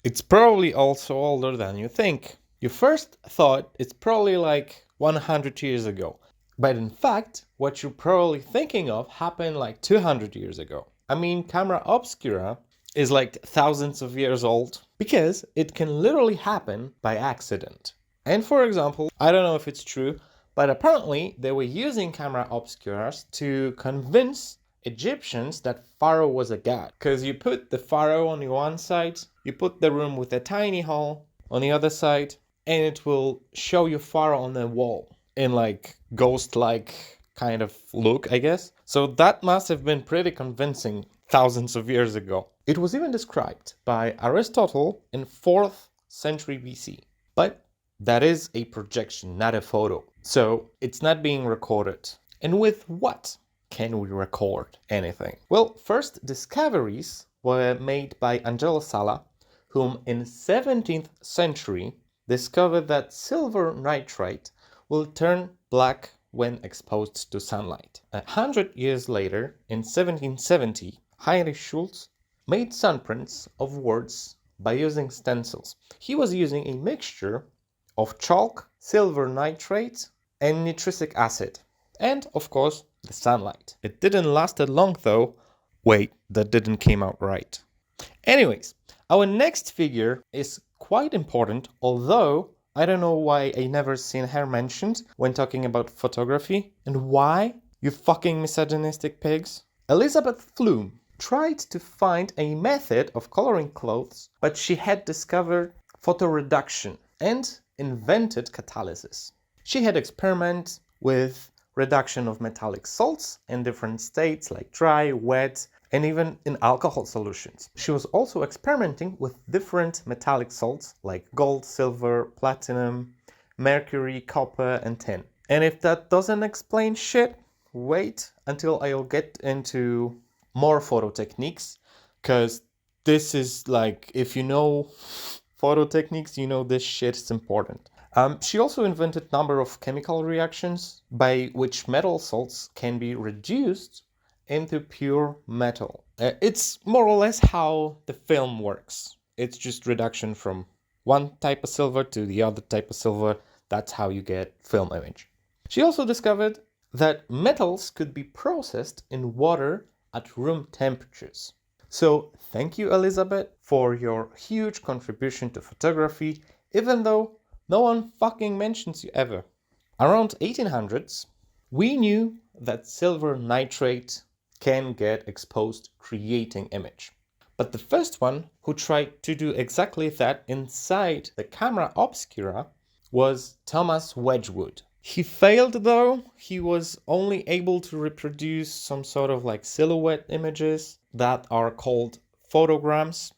It's probably also older than you think. You first thought it's probably like 100 years ago. But in fact, what you're probably thinking of happened like 200 years ago. I mean, camera obscura is like thousands of years old because it can literally happen by accident. And for example, I don't know if it's true, but apparently they were using camera obscuras to convince Egyptians that Pharaoh was a god. Because you put the Pharaoh on the one side, you put the room with a tiny hole on the other side, and it will show you Pharaoh on the wall in like ghost-like kind of look, I guess. So that must have been pretty convincing thousands of years ago. It was even described by Aristotle in 4th century BC. But that is a projection, not a photo. So it's not being recorded. And with what can we record anything? Well, first discoveries were made by Angelo Sala, whom in 17th century discovered that silver nitrate will turn black when exposed to sunlight. 100 years later, in 1770, Heinrich Schulze made sunprints of words by using stencils. He was using a mixture of chalk, silver nitrate, and nitric acid, and of course the sunlight. It didn't last that long though. Wait, that didn't came out right. Anyways, our next figure is quite important, although I don't know why I never seen her mentioned when talking about photography. And why, you fucking misogynistic pigs? Elizabeth Flume tried to find a method of coloring clothes, but she had discovered photoreduction and invented catalysis. She had experimented with reduction of metallic salts in different states like dry, wet, and even in alcohol solutions. She was also experimenting with different metallic salts like gold, silver, platinum, mercury, copper, and tin. And if that doesn't explain shit, wait until I'll get into more photo techniques, because this is like, if you know photo techniques, you know this shit is important. She also invented a number of chemical reactions by which metal salts can be reduced into pure metal. It's more or less how the film works. It's just reduction from one type of silver to the other type of silver. That's how you get film image. She also discovered that metals could be processed in water at room temperatures. So thank you, Elizabeth, for your huge contribution to photography, even though no one fucking mentions you ever. Around 1800s, we knew that silver nitrate can get exposed, creating image. But the first one who tried to do exactly that inside the camera obscura was Thomas Wedgwood. He failed though. He was only able to reproduce some sort of like silhouette images that are called photograms,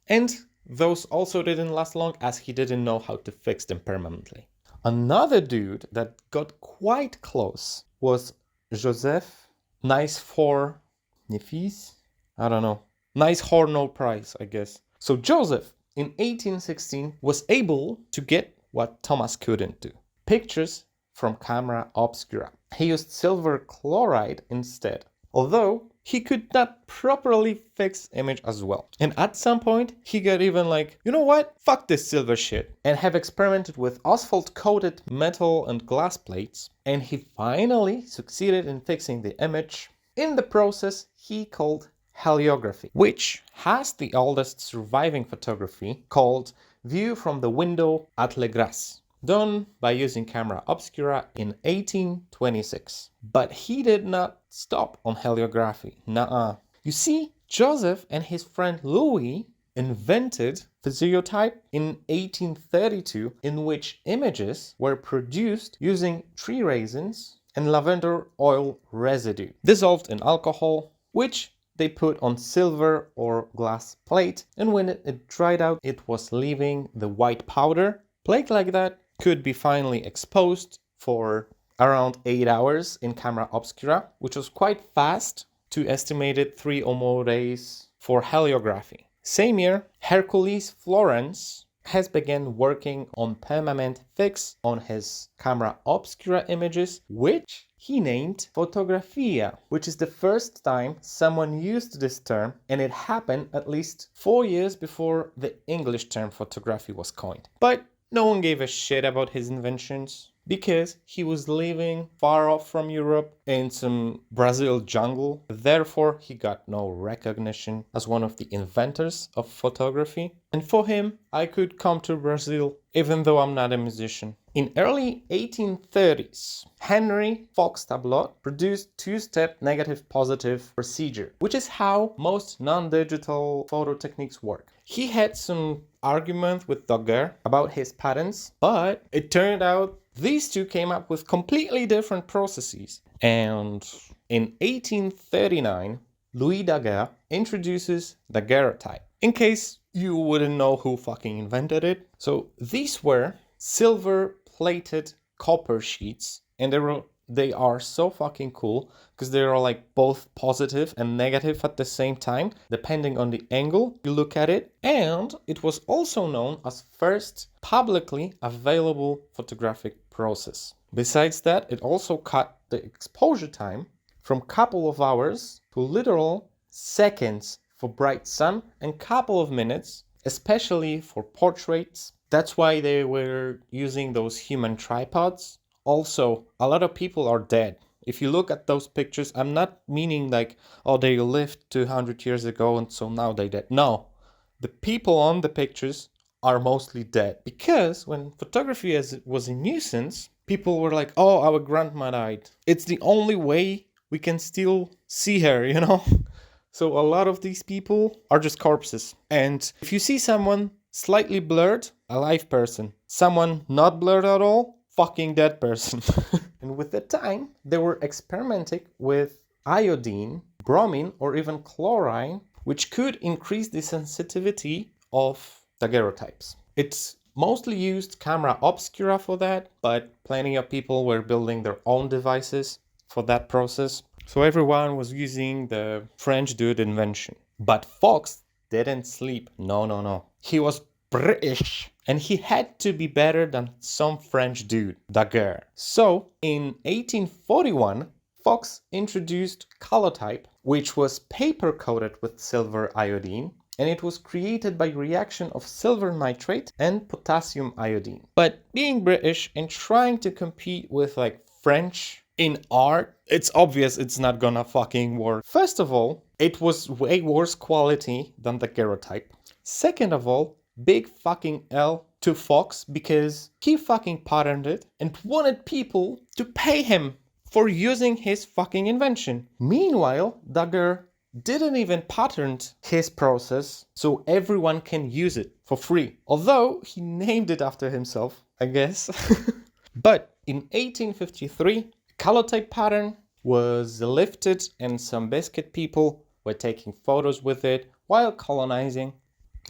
and those also didn't last long as he didn't know how to fix them permanently. Another dude that got quite close was Joseph Nicephore Nefis. I don't know. Nicephore no prize, I guess. So Joseph in 1816 was able to get what Thomas couldn't do. Pictures from camera obscura. He used silver chloride instead, although he could not properly fix image as well. And at some point, he got even like, you know what? Fuck this silver shit. And have experimented with asphalt coated metal and glass plates. And he finally succeeded in fixing the image. In the process, he called heliography, which has the oldest surviving photography called View from the Window at Le Gras, done by using camera obscura in 1826. But he did not stop on heliography. Nuh-uh. You see, Joseph and his friend Louis invented physiotype in 1832, in which images were produced using tree raisins and lavender oil residue dissolved in alcohol, which they put on silver or glass plate, and when it dried out, it was leaving the white powder. Plate like that could be finally exposed for around 8 hours in camera obscura, which was quite fast to estimated 3 or more days for heliography. Same year, Hercules Florence has begun working on permanent fix on his camera obscura images, which he named Fotografia, which is the first time someone used this term, and it happened at least 4 years before the English term photography was coined. But no one gave a shit about his inventions because he was living far off from Europe in some Brazil jungle. Therefore, he got no recognition as one of the inventors of photography. And for him, I could come to Brazil even though I'm not a musician. In early 1830s, Henry Fox Talbot produced two-step negative-positive procedure, which is how most non-digital photo techniques work. He had some argument with Daguerre about his patents, but it turned out these two came up with completely different processes. And in 1839, Louis Daguerre introduces daguerreotype. In case you wouldn't know who fucking invented it. So these were silver-plated copper sheets, and they are so fucking cool because they are like both positive and negative at the same time, depending on the angle you look at it. And it was also known as first publicly available photographic process. Besides that, it also cut the exposure time from couple of hours to literal seconds for bright sun and couple of minutes, especially for portraits. That's why they were using those human tripods. Also, a lot of people are dead. If you look at those pictures, I'm not meaning like, oh, they lived 200 years ago and so now they're dead. No, the people on the pictures are mostly dead. Because when photography was a nuisance, people were like, oh, our grandma died. It's the only way we can still see her, you know? So a lot of these people are just corpses. And if you see someone slightly blurred, a live person. Someone not blurred at all, fucking dead person. And with the time, they were experimenting with iodine, bromine, or even chlorine, which could increase the sensitivity of daguerreotypes. It's mostly used camera obscura for that, but plenty of people were building their own devices for that process. So everyone was using the French dude invention. But Fox didn't sleep. No. He was British and he had to be better than some French dude, Daguerre. So in 1841, Fox introduced Colotype, which was paper coated with silver iodine, and it was created by reaction of silver nitrate and potassium iodine. But being British and trying to compete with like French in art, it's obvious it's not gonna fucking work. First of all, it was way worse quality than the daguerreotype. Second of all, big fucking L to Fox because he fucking patented it and wanted people to pay him for using his fucking invention. Meanwhile, Daguerre didn't even patent his process so everyone can use it for free. Although he named it after himself, I guess. But in 1853, Colotype pattern was lifted and some biscuit people were taking photos with it while colonizing.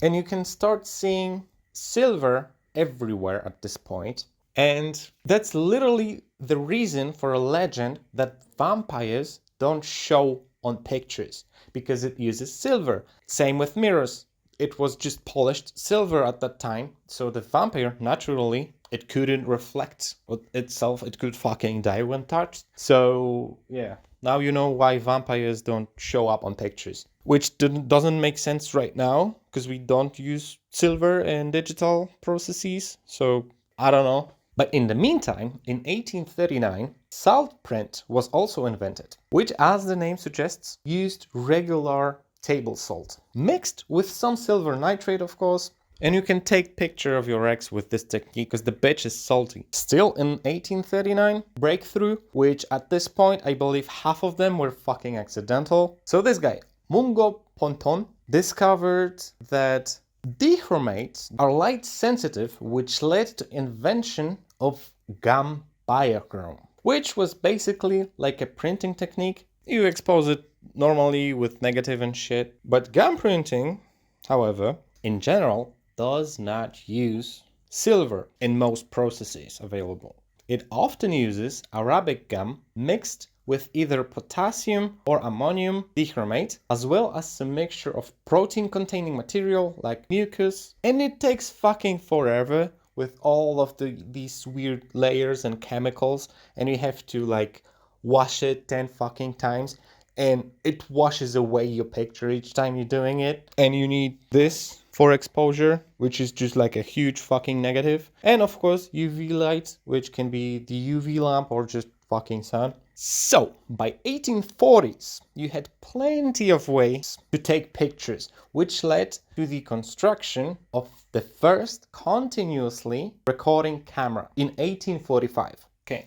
And you can start seeing silver everywhere at this point. And that's literally the reason for a legend that vampires don't show on pictures because it uses silver. Same with mirrors. It was just polished silver at that time. So the vampire, naturally, it couldn't reflect itself. It could fucking die when touched. So, yeah. Now you know why vampires don't show up on pictures. Which doesn't make sense right now, because we don't use silver in digital processes. So, I don't know. But in the meantime, in 1839, salt print was also invented, which, as the name suggests, used regular table salt, mixed with some silver nitrate, of course. And you can take picture of your ex with this technique because the bitch is salty. Still in 1839, breakthrough, which at this point, I believe half of them were fucking accidental. So this guy, Mungo Ponton, discovered that dichromates are light sensitive, which led to invention of gum biochrome, which was basically like a printing technique. You expose it normally with negative and shit. But gum printing, however, in general, does not use silver in most processes available. It often uses Arabic gum mixed with either potassium or ammonium dichromate, as well as a mixture of protein-containing material like mucus, and it takes fucking forever with all of these weird layers and chemicals, and you have to like wash it 10 fucking times, and it washes away your picture each time you're doing it. And you need this for exposure, which is just like a huge fucking negative. And of course, UV light, which can be the UV lamp or just fucking sun. So, by 1840s, you had plenty of ways to take pictures, which led to the construction of the first continuously recording camera in 1845. Okay,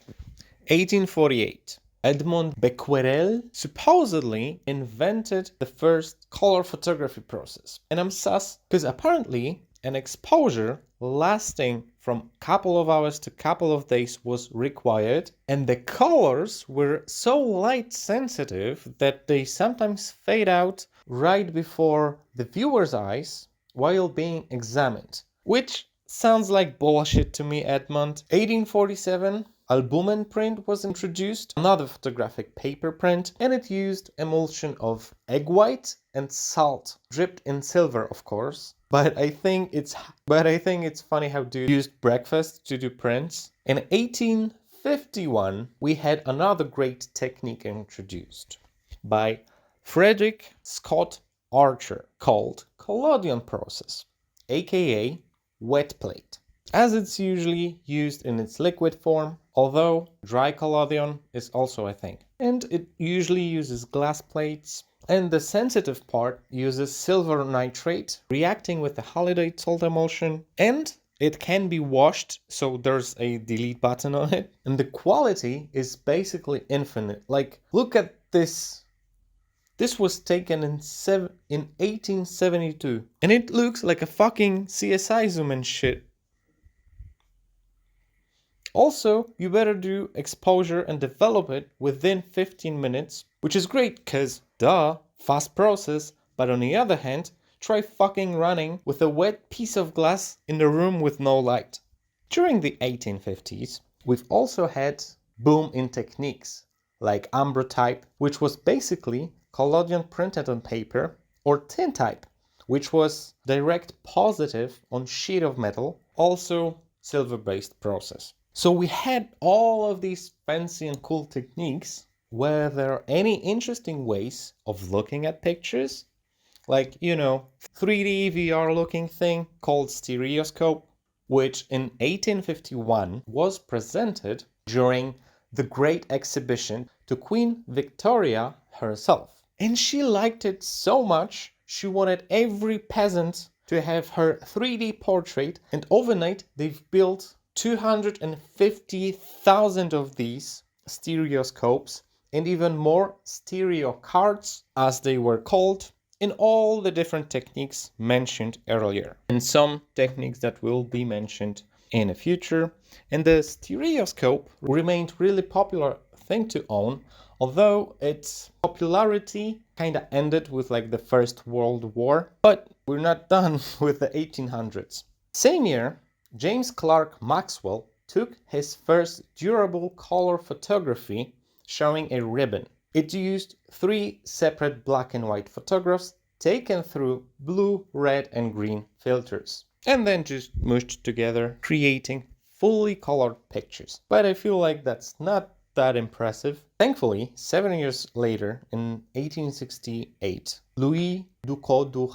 1848. Edmond Becquerel supposedly invented the first color photography process. And I'm sus because apparently an exposure lasting from couple of hours to couple of days was required, and the colors were so light sensitive that they sometimes fade out right before the viewer's eyes while being examined, which sounds like bullshit to me, Edmond. 1847, albumen print was introduced, another photographic paper print, and it used emulsion of egg white and salt, dripped in silver, of course. But I think it's funny how dude used breakfast to do prints. In 1851, we had another great technique introduced by Frederick Scott Archer called collodion process, aka wet plate, as it's usually used in its liquid form, although dry collodion is also a thing. And it usually uses glass plates, and the sensitive part uses silver nitrate reacting with the halide salt emulsion, and it can be washed, so there's a delete button on it, and the quality is basically infinite. Like, look at this. This was taken in 1872, and it looks like a fucking CSI zoom and shit. Also, you better do exposure and develop it within 15 minutes, which is great because, duh, fast process, but on the other hand, try fucking running with a wet piece of glass in the room with no light. During the 1850s, we've also had boom in techniques, like ambrotype, which was basically collodion printed on paper, or tintype, which was direct positive on sheet of metal, also silver-based process. So we had all of these fancy and cool techniques. Were there any interesting ways of looking at pictures? Like, 3D VR looking thing called stereoscope, which in 1851 was presented during the Great Exhibition to Queen Victoria herself. And she liked it so much, she wanted every peasant to have her 3D portrait, and overnight they've built 250,000 of these stereoscopes and even more stereo cards, as they were called, in all the different techniques mentioned earlier, and some techniques that will be mentioned in the future. And the stereoscope remained really popular thing to own, although its popularity kind of ended with like the First World War. But we're not done with the 1800s. Same year, James Clerk Maxwell took his first durable color photography showing a ribbon. It used 3 separate black and white photographs taken through blue, red and green filters, and then just mushed together, creating fully colored pictures. But I feel like that's not that impressive. Thankfully, 7 years later, in 1868, Louis Ducos du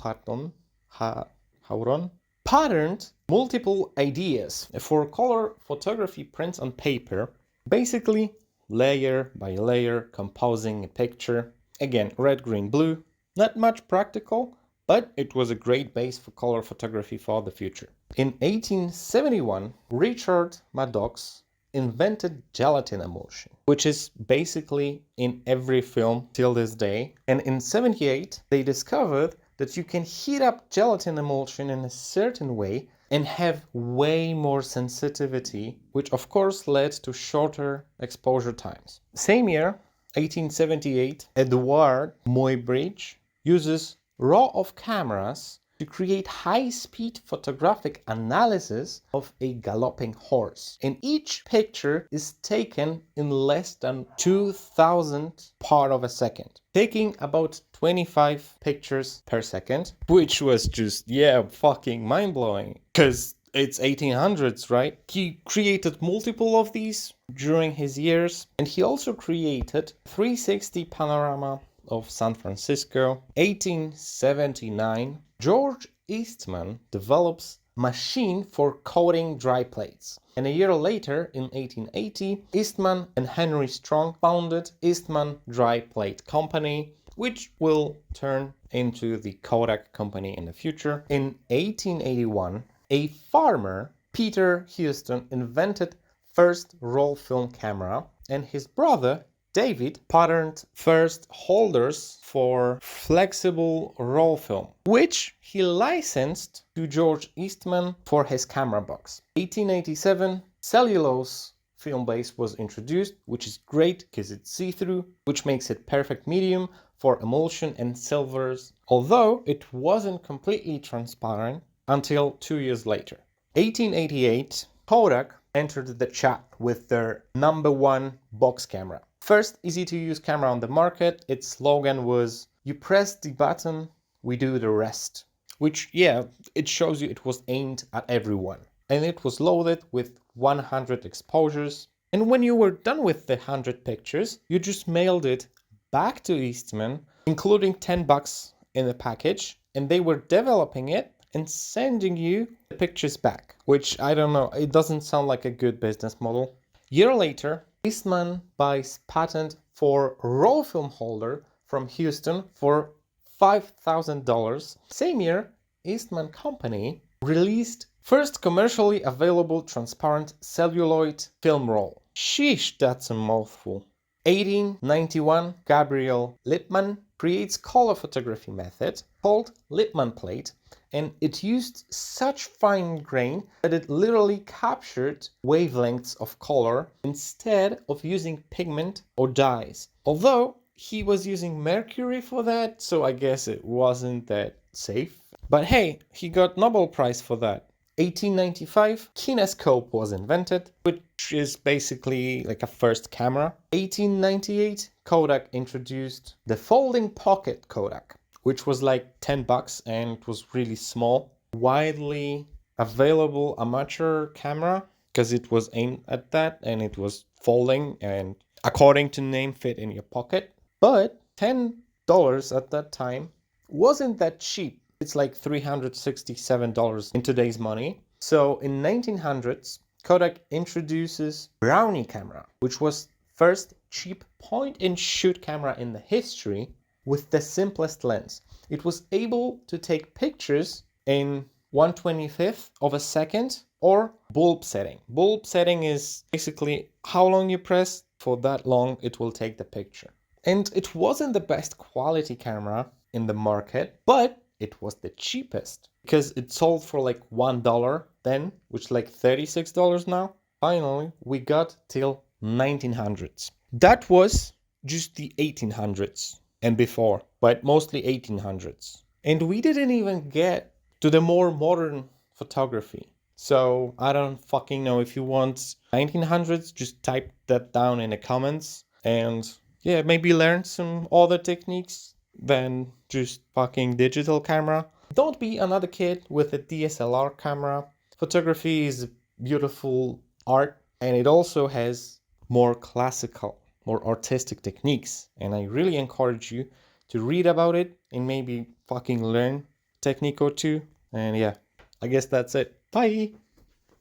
Hauron patterned multiple ideas for color photography prints on paper, basically layer by layer composing a picture. Again, red, green, blue. Not much practical, but it was a great base for color photography for the future. In 1871, Richard Maddox invented gelatin emulsion, which is basically in every film till this day. And in 78, they discovered that you can heat up gelatin emulsion in a certain way and have way more sensitivity, which of course led to shorter exposure times. Same year, 1878, Edward Muybridge uses row of cameras to create high-speed photographic analysis of a galloping horse. And each picture is taken in less than 2,000 part of a second, taking about 25 pictures per second, which was just, yeah, fucking mind-blowing. Because it's 1800s, right? He created multiple of these during his years, and he also created 360 panorama of San Francisco. 1879, George Eastman develops machine for coating dry plates. And a year later, in 1880, Eastman and Henry Strong founded Eastman Dry Plate Company, which will turn into the Kodak company in the future. In 1881, a farmer, Peter Houston, invented first roll film camera, and his brother David patterned first holders for flexible roll film, which he licensed to George Eastman for his camera box. 1887, cellulose film base was introduced, which is great because it's see-through, which makes it perfect medium for emulsion and silvers, although it wasn't completely transparent until 2 years later. 1888, Kodak entered the chat with their #1 box camera. First easy-to-use camera on the market. Its slogan was, "You press the button, we do the rest." Which, yeah, it shows you it was aimed at everyone. And it was loaded with 100 exposures. And when you were done with the 100 pictures, you just mailed it back to Eastman, including $10 in the package, and they were developing it and sending you the pictures back, which I don't know, it doesn't sound like a good business model. Year later, Eastman buys patent for roll film holder from Houston for $5,000. Same year, Eastman Company released first commercially available transparent celluloid film roll. Sheesh, that's a mouthful. 1891, Gabriel Lippmann creates color photography method called Lippmann plate, and it used such fine grain that it literally captured wavelengths of color instead of using pigment or dyes. Although he was using mercury for that, so I guess it wasn't that safe. But hey, he got Nobel Prize for that. 1895, kinescope was invented, which is basically like a first camera. 1898, Kodak introduced the folding pocket Kodak, which was like $10 and it was really small. Widely available amateur camera because it was aimed at that and it was folding and according to name fit in your pocket. But $10 at that time wasn't that cheap. It's like $367 in today's money. So in 1900s, Kodak introduces Brownie camera, which was first cheap point-and-shoot camera in the history with the simplest lens. It was able to take pictures in 1/25th of a second or bulb setting. Bulb setting is basically how long you press, for that long it will take the picture. And it wasn't the best quality camera in the market, but it was the cheapest because it sold for like $1 then, which is like $36 now. Finally, we got till 1900s. That was just the 1800s and before, but mostly 1800s. And we didn't even get to the more modern photography. So I don't fucking know. If you want 1900s, just type that down in the comments and yeah, maybe learn some other techniques than just fucking digital camera. Don't be another kid with a DSLR camera. Photography is beautiful art and it also has more classical, more artistic techniques. And I really encourage you to read about it and maybe fucking learn technique or two. And yeah, I guess that's it. Bye!